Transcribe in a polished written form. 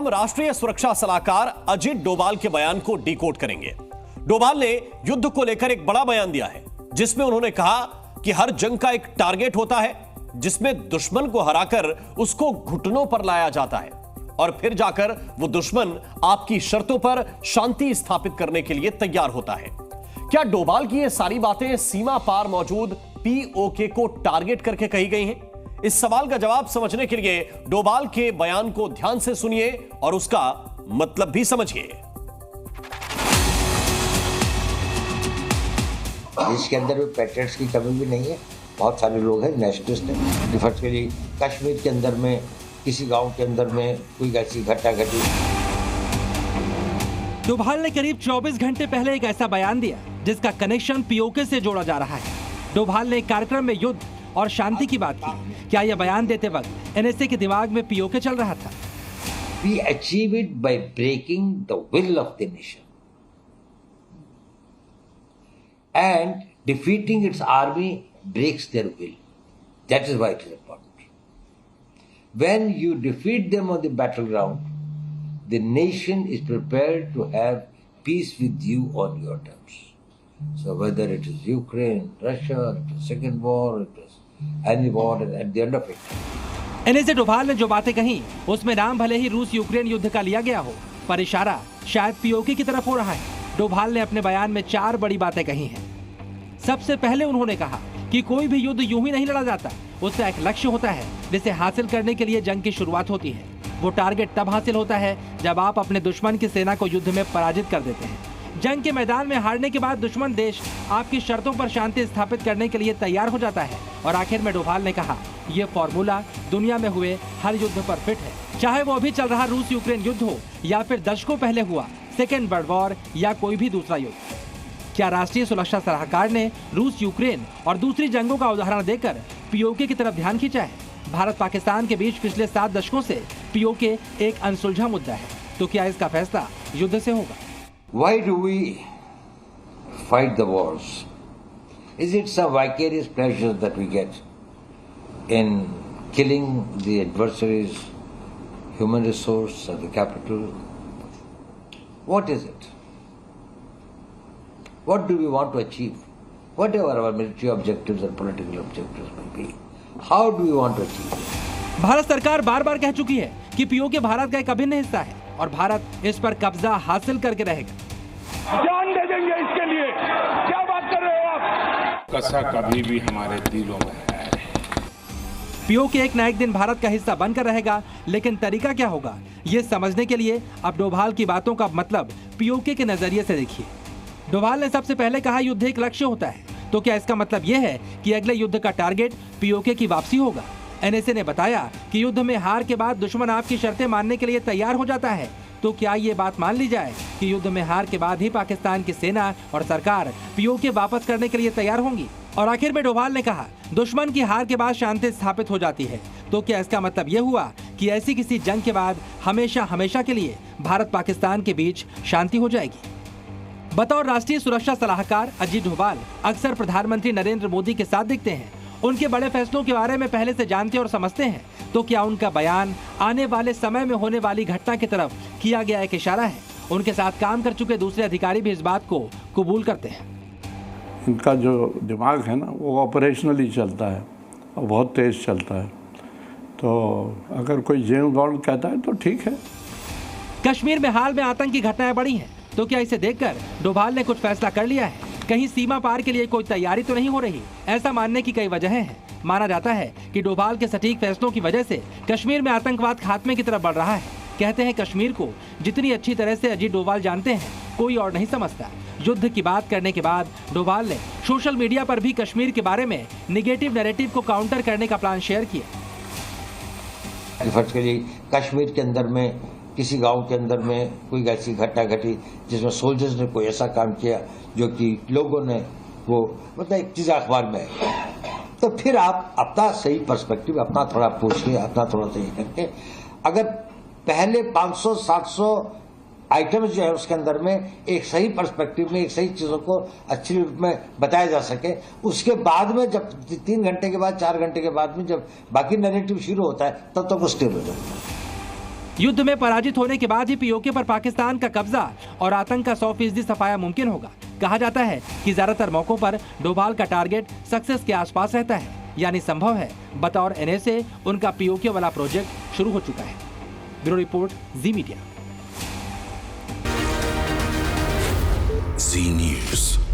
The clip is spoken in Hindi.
हम राष्ट्रीय सुरक्षा सलाहकार अजीत डोभाल के बयान को डिकोड करेंगे। डोभाल ने युद्ध को लेकर एक बड़ा बयान दिया है, जिसमें उन्होंने कहा कि हर जंग का एक टारगेट होता है, जिसमें दुश्मन को हराकर उसको घुटनों पर लाया जाता है और फिर जाकर वो दुश्मन आपकी शर्तों पर शांति स्थापित करने के लिए तैयार होता है। क्या डोभाल की ये सारी बातें सीमा पार मौजूद पीओके को टारगेट करके कही गई हैं? इस सवाल का जवाब समझने के लिए डोभाल के बयान को ध्यान से सुनिए और उसका मतलब भी समझिए। इसके अंदर भी पैट्रियट्स की कमी भी नहीं है। बहुत सारे लोग हैं नेशनलिस्ट हैं। डिफेंस के लिए कश्मीर के अंदर में किसी गांव के अंदर में कोई ऐसी घटना घटी। डोभाल ने करीब 24 घंटे पहले एक ऐसा बयान दिया जिसका कनेक्शन पीओके से जोड़ा जा रहा है। डोभाल ने एक कार्यक्रम में युद्ध और शांति की बात की। क्या यह बयान देते वक्त एनएसए के दिमाग में पीओके चल रहा था? We achieve it by breaking the will of the nation and defeating its army breaks their will. That is why it is important. When you defeat them on the battleground, the nation is prepared to have peace with you on your terms. So whether it is Ukraine, Russia, it is second war, it is any war, at the end of it. NSA Doval ने जो बातें कही उसमें नाम भले ही रूस यूक्रेन युद्ध का लिया गया हो, पर इशारा शायद पीओके की तरफ हो रहा है। डोभाल ने अपने बयान में 4 बड़ी बातें कही हैं। सबसे पहले उन्होंने कहा कि कोई भी युद्ध यूं ही नहीं लड़ा जाता, उसका एक लक्ष्य होता है जिसे हासिल करने के लिए जंग की शुरुआत होती है। वो टारगेट तब हासिल होता है जब आप अपने दुश्मन की सेना को युद्ध में पराजित कर देते हैं। जंग के मैदान में हारने के बाद दुश्मन देश आपकी शर्तों पर शांति स्थापित करने के लिए तैयार हो जाता है। और आखिर में डोभाल ने कहा, ये फॉर्मूला दुनिया में हुए हर युद्ध पर फिट है, चाहे वो अभी चल रहा रूस यूक्रेन युद्ध हो या फिर दशकों पहले हुआ सेकेंड वर्ल्ड वॉर या कोई भी दूसरा युद्ध। क्या राष्ट्रीय सुरक्षा सलाहकार ने रूस यूक्रेन और दूसरी जंगों का उदाहरण देकर पीओके की तरफ ध्यान खींचा है? भारत पाकिस्तान के बीच पिछले 7 दशकों से पीओके एक अनसुलझा मुद्दा है, तो क्या इसका फैसला युद्ध से होगा? Why do we fight the wars? Is it some vicarious pleasure that we get in killing the adversaries, human resource at the capital? What is it? What do we want to achieve? Whatever our military objectives and political objectives may be, how do we want to achieve it? Bharat सरकार बार बार कह चुकी है कि पीओके भारत का एक अभिन्न हिस्सा है और भारत इस पर कब्जा हासिल करके रहेगा। जान दे देंगे इसके लिए। क्या बात कर रहे हो आप? कसक कभी भी हमारे दिलों में है। पीओके एक ना एक दिन भारत का हिस्सा बनकर रहेगा, लेकिन तरीका क्या होगा ये समझने के लिए अब डोभाल की बातों का मतलब पीओके के नजरिए से देखिए। डोभाल ने सबसे पहले कहा युद्ध एक लक्ष्य होता है, तो क्या इसका मतलब यह है कि अगले युद्ध का टारगेट पीओके की वापसी होगा? एनएसए ने बताया कि युद्ध में हार के बाद दुश्मन आपकी शर्तें मानने के लिए तैयार हो जाता है, तो क्या ये बात मान ली जाए कि युद्ध में हार के बाद ही पाकिस्तान की सेना और सरकार पीओके वापस करने के लिए तैयार होंगी? और आखिर में डोभाल ने कहा दुश्मन की हार के बाद शांति स्थापित हो जाती है, तो क्या इसका मतलब ये हुआ कि ऐसी किसी जंग के बाद हमेशा हमेशा के लिए भारत पाकिस्तान के बीच शांति हो जाएगी? बतौर राष्ट्रीय सुरक्षा सलाहकार अजीत डोभाल अक्सर प्रधानमंत्री नरेंद्र मोदी के साथ दिखते हैं। उनके बड़े फैसलों के बारे में पहले से जानते और समझते हैं, तो क्या उनका बयान आने वाले समय में होने वाली घटना की तरफ किया गया एक इशारा है? उनके साथ काम कर चुके दूसरे अधिकारी भी इस बात को कबूल करते हैं। इनका जो दिमाग है ना, वो ऑपरेशनली चलता है और बहुत तेज चलता है। तो अगर कोई जेम्स बॉन्ड कहता है तो ठीक है। कश्मीर में हाल में आतंक की घटनाएं बढ़ी हैं, तो क्या इसे देखकर डोभाल ने कुछ फैसला कर लिया है? कहीं सीमा पार के लिए कोई तैयारी तो नहीं हो रही? ऐसा मानने की कई वजहें हैं। माना जाता है कि डोभाल के सटीक फैसलों की वजह से कश्मीर में आतंकवाद खात्मे की तरफ बढ़ रहा है। कहते हैं कश्मीर को जितनी अच्छी तरह से अजीत डोभाल जानते हैं, कोई और नहीं समझता। युद्ध की बात करने के बाद डोभाल ने सोशल मीडिया पर भी कश्मीर के बारे में निगेटिव नैरेटिव को काउंटर करने का प्लान शेयर किया। कश्मीर के अंदर में किसी गांव के अंदर में कोई ऐसी घटना घटी जिसमें सोल्जर्स ने कोई ऐसा काम किया जो कि लोगों ने वो मतलब एक चीज अखबार में है, तो फिर आप अपना सही पर्सपेक्टिव अपना थोड़ा पूछिए, अपना थोड़ा सही करके अगर पहले 500-700 आइटम्स जो है उसके अंदर में एक सही पर्सपेक्टिव में एक सही चीजों को अच्छी रूप में बताया जा सके, उसके बाद में जब 3 घंटे के बाद 4 घंटे के बाद में जब बाकी नैरेटिव शुरू होता है तब तक वो स्टेबल हो जाता है। युद्ध में पराजित होने के बाद ही पीओके पर पाकिस्तान का कब्जा और आतंक का 100% सफाया मुमकिन होगा। कहा जाता है कि ज्यादातर मौकों पर डोभाल का टारगेट सक्सेस के आसपास रहता है, यानी संभव है बतौर NSA उनका पीओके वाला प्रोजेक्ट शुरू हो चुका है। ब्यूरो रिपोर्ट, जी मीडिया। जी न्यूज़।